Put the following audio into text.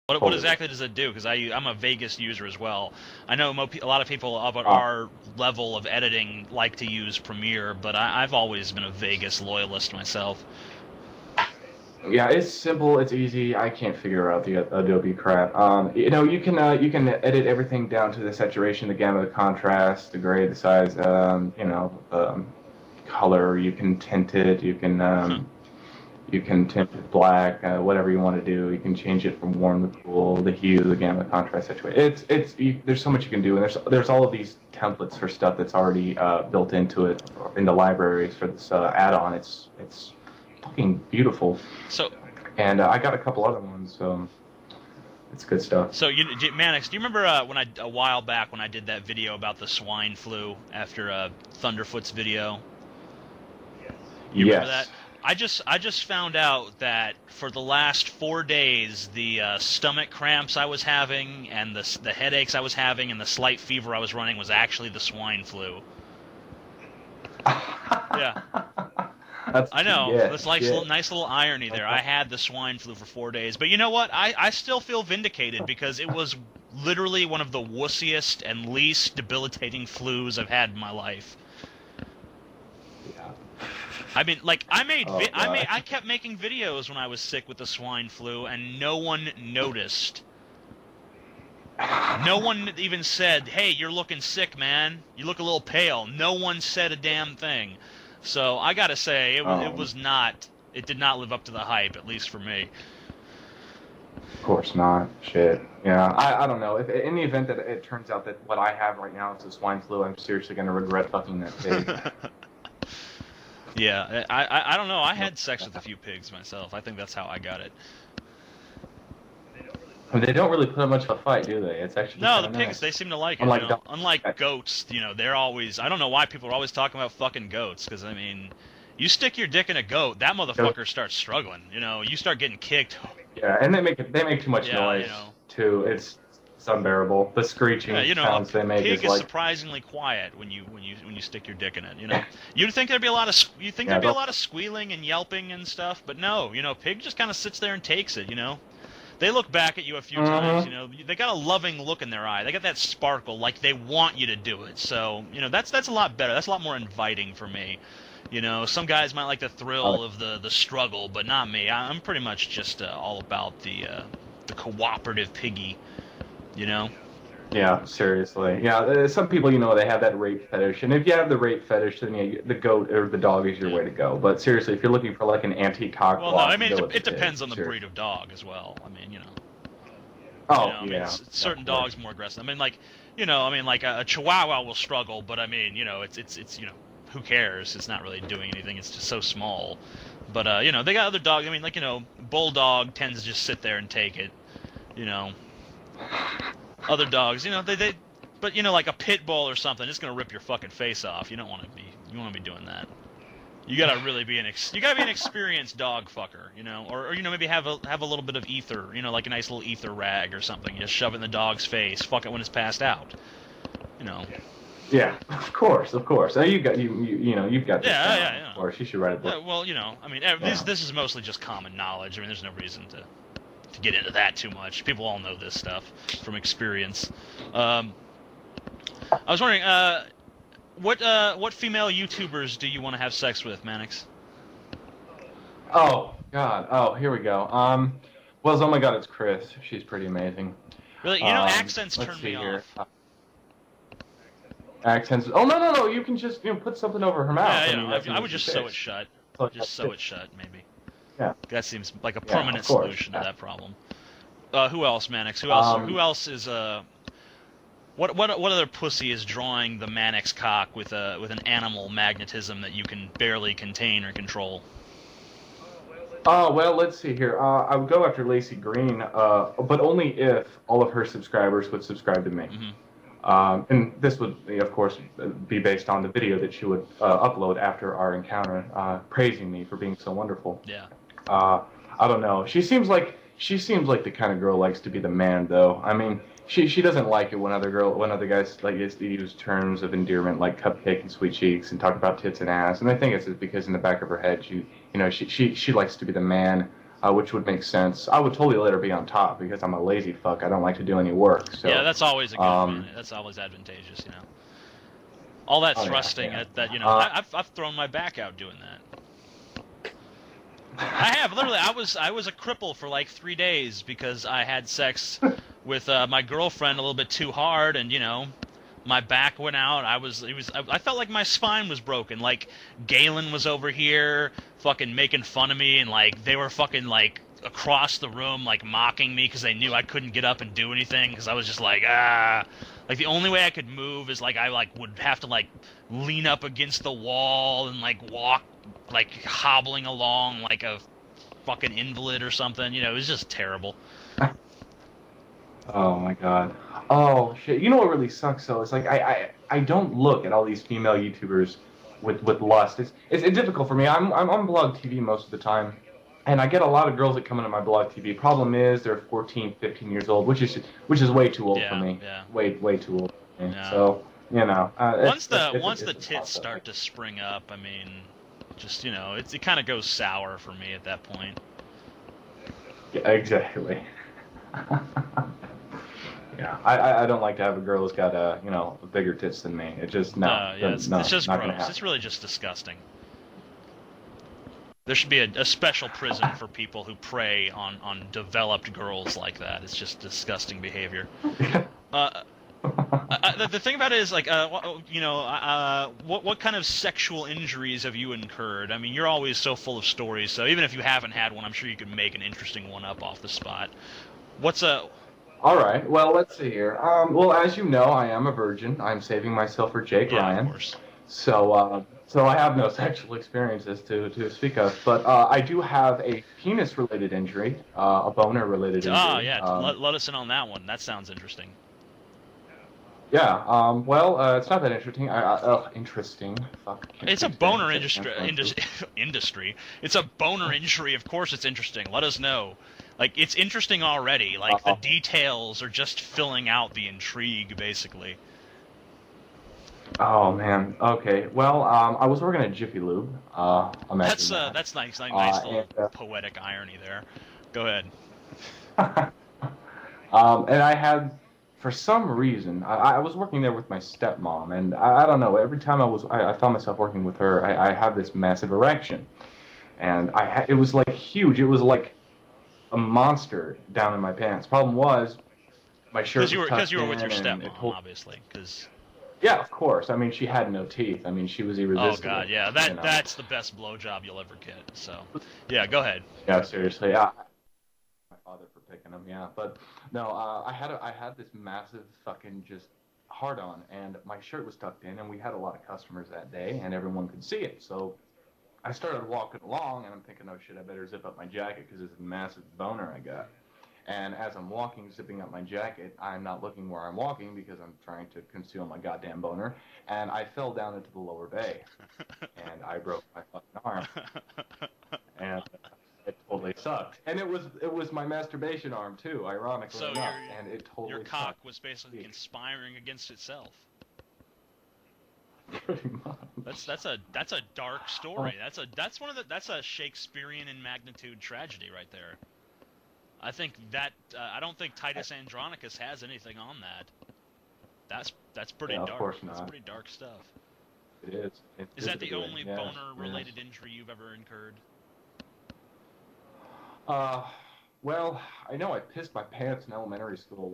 What Totally. exactly does it do? Because I'm a Vegas user as well. I know a lot of people of Uh, our level of editing like to use Premiere, but I've always been a Vegas loyalist myself. yeah, it's simple. It's easy. I can't figure out the Adobe crap. You can edit everything down to the saturation, the gamma, the contrast, the gray, the size. Color. You can tint it. You can tint it black, whatever you want to do. You can change it from warm to cool, the hue, the gamma, contrast, situation. There's so much you can do, and there's all of these templates for stuff that's already built into it in the libraries for this add-on. It's fucking beautiful, So and I got a couple other ones, so it's good stuff. So, Mannix, do you remember when a while back when I did that video about the swine flu after Thunderfoot's video? You remember that? Yes. I just found out that for the last 4 days, the stomach cramps I was having and the headaches I was having and the slight fever I was running was actually the swine flu. Yeah, That's I know. yeah, That's like shit. nice little irony there. I had the swine flu for 4 days, but you know what? I still feel vindicated because it was literally one of the wussiest and least debilitating flus I've had in my life. Yeah. I mean, like Oh god. I kept making videos when I was sick with the swine flu, and no one noticed. No one even said, "Hey, you're looking sick, man. You look a little pale." No one said a damn thing. So I gotta say, it Um, was not. It did not live up to the hype, at least for me. Of course not. Shit. Yeah, I don't know. If in the event that it turns out that what I have right now is a swine flu, I'm seriously gonna regret fucking that pig. Yeah, I don't know. I No. had sex with a few pigs myself. I think that's how I got it. I mean, they don't really put up much of a fight, do they? It's actually No, kind the of pigs, they nice. seem to like it. Unlike dogs. Unlike goats, they're always. I don't know why people are always talking about fucking goats, because, I mean, you stick your dick in a goat, that motherfucker starts struggling. You start getting kicked. Yeah, and they make too much Yeah, noise too. It's unbearable. The Yeah, screeching a sounds they make pig is is like surprisingly quiet when you stick your dick in it. You'd think there'd be a lot of you think yeah, there'd be a lot of squealing and yelping and stuff, but no, pig just kind of sits there and takes it. They look back at you a few times. hmm They got a loving look in their eye. They got that sparkle, like they want you to do it. So that's a lot better. That's a lot more inviting for me. Some guys might like the thrill of the struggle, but not me. I'm pretty much just all about the cooperative piggy. You know. Yeah, seriously. Yeah, some people, they have that rape fetish, and if you have the rape fetish, then yeah, the goat or the dog is your Yeah. way to go. But seriously, if you're looking for like an anti-cock Well, no, I block, mean go with the it depends pig. on the breed Seriously. of dog as well. I mean, Oh I mean, yeah, yeah, certain of course. dogs more aggressive. I mean, like, I mean, like a Chihuahua will struggle, but I mean, it's who cares? It's not really doing anything. It's just so small. But they got other dogs. I mean, like, Bulldog tends to just sit there and take it. You know, other dogs, but like a pit bull or something, it's gonna rip your fucking face off. You want to be doing that. You gotta really be you gotta be an experienced dog fucker, or maybe have a little bit of ether, like a nice little ether rag or something. You just shove it in the dog's face, fuck it when it's passed out, you know. Yeah, of course, of course. You've got this Yeah, down. yeah, Of yeah. course, you should write a Yeah, book. well, I mean, this Yeah. this is mostly just common knowledge. I mean, there's no reason to get into that too much. People all know this stuff from experience. Um, I was wondering, what female YouTubers do you want to have sex with, Mannix? Oh God. Oh, here we go. Well, oh my God, it's Chris. She's pretty amazing. Really, accents Let's turn see me here. off. Accents. Oh no, no, no. You can just put something over her mouth. Yeah, I mean, that's I an would easy just sew it fix. shut. So, Just sew it shut, maybe. yeah, That seems like a yeah, of permanent course. solution to Yeah. that problem. Who else, Mannix? Who else? Um, Who else is what other pussy is drawing the Mannix cock with an animal magnetism that you can barely contain or control? oh well, let's see here. I would go after Lacey Green, but only if all of her subscribers would subscribe to me. Hmm. And this would, of course, be based on the video that she would upload after our encounter, praising me for being so wonderful. Yeah. Uh, I don't know. She seems like the kind of girl likes to be the man, though. I mean, she doesn't like it when other guys like use terms of endearment like cupcake and sweet cheeks and talk about tits and ass. And I think it's just because in the back of her head, she likes to be the man. which would make sense. I would totally let her be on top because I'm a lazy fuck. I don't like to do any work. So Yeah, that's always a good advantage. That's always advantageous, you know. All that thrusting yeah. that you know, I've thrown my back out doing that. I have literally. I was a cripple for like 3 days because I had sex with my girlfriend a little bit too hard, and you know, my back went out. I felt like my spine was broken. Like Galen was over here, fucking making fun of me, and like they were fucking like across the room, like mocking me because they knew I couldn't get up and do anything because I was just like Like the only way I could move is like I like would have to like lean up against the wall and like walk like hobbling along like a fucking invalid or something. You know, it was just terrible. Oh my god. Oh shit. You know what really sucks though? It's like I don't look at all these female YouTubers with lust. It's difficult for me. I'm on blog TV most of the time. And I get a lot of girls that come into my blog TV. Problem is they're 14, 15 years old, which is way too old for me. Yeah. Way too old for me. Yeah. So, you know, once the tits start to spring up, I mean, just, you know, it kind of goes sour for me at that point. Yeah, exactly. Yeah, I don't like to have a girl who's got you know, bigger tits than me. It just it's just not gross. It's really just disgusting. There should be a special prison for people who prey on developed girls like that. It's just disgusting behavior. The thing about it is, like, you know, what kind of sexual injuries have you incurred? I mean, you're always so full of stories, so even if you haven't had one, I'm sure you could make an interesting one up off the spot. What's a... All right, well, let's see here. Well, as you know, I am a virgin. I'm saving myself for Jake Ryan. Of course. So, so I have no sexual experiences to speak of, but I do have a penis-related injury, a boner-related injury. Ah, yeah. Let us in on that one. That sounds interesting. Yeah. Well, it's not that interesting. Interesting. Fuck. It's a boner industry. It's a boner injury. Of course, it's interesting. Let us know. Like, it's interesting already. Like, the details are just filling out the intrigue, basically. Oh man. Okay. Well, I was working at Jiffy Lube. That's nice. Nice little poetic irony there. Go ahead. And I had, for some reason, I was working there with my stepmom, and I don't know. Every time I found myself working with her, I had this massive erection, and it was like huge. It was like a monster down in my pants. Problem was, my shirt was tucked in. Because you were with your stepmom, obviously. Because... Yeah, of course. I mean, she had no teeth. I mean, she was irresistible. Oh God, yeah. That's the best blowjob you'll ever get. So, yeah, go ahead. Yeah, seriously. Yeah. My father for picking them. Yeah, but no. I had this massive fucking just hard on, and my shirt was tucked in, and we had a lot of customers that day, and everyone could see it. So I started walking along, and I'm thinking, oh shit, I better zip up my jacket because it's a massive boner I got. And as I'm walking, zipping up my jacket, I'm not looking where I'm walking because I'm trying to conceal my goddamn boner. And I fell down into the lower bay. And I broke my fucking arm. And it totally sucked. And it was my masturbation arm, too, ironically enough. And it totally your cock sucked. was basically conspiring against itself. Pretty much. That's a dark story. That's a Shakespearean in magnitude tragedy right there. I think that I don't think Titus Andronicus has anything on that. That's pretty dark. Of course not. That's pretty dark stuff. It is. Is that the only boner-related injury you've ever incurred? Well, I know I pissed my pants in elementary school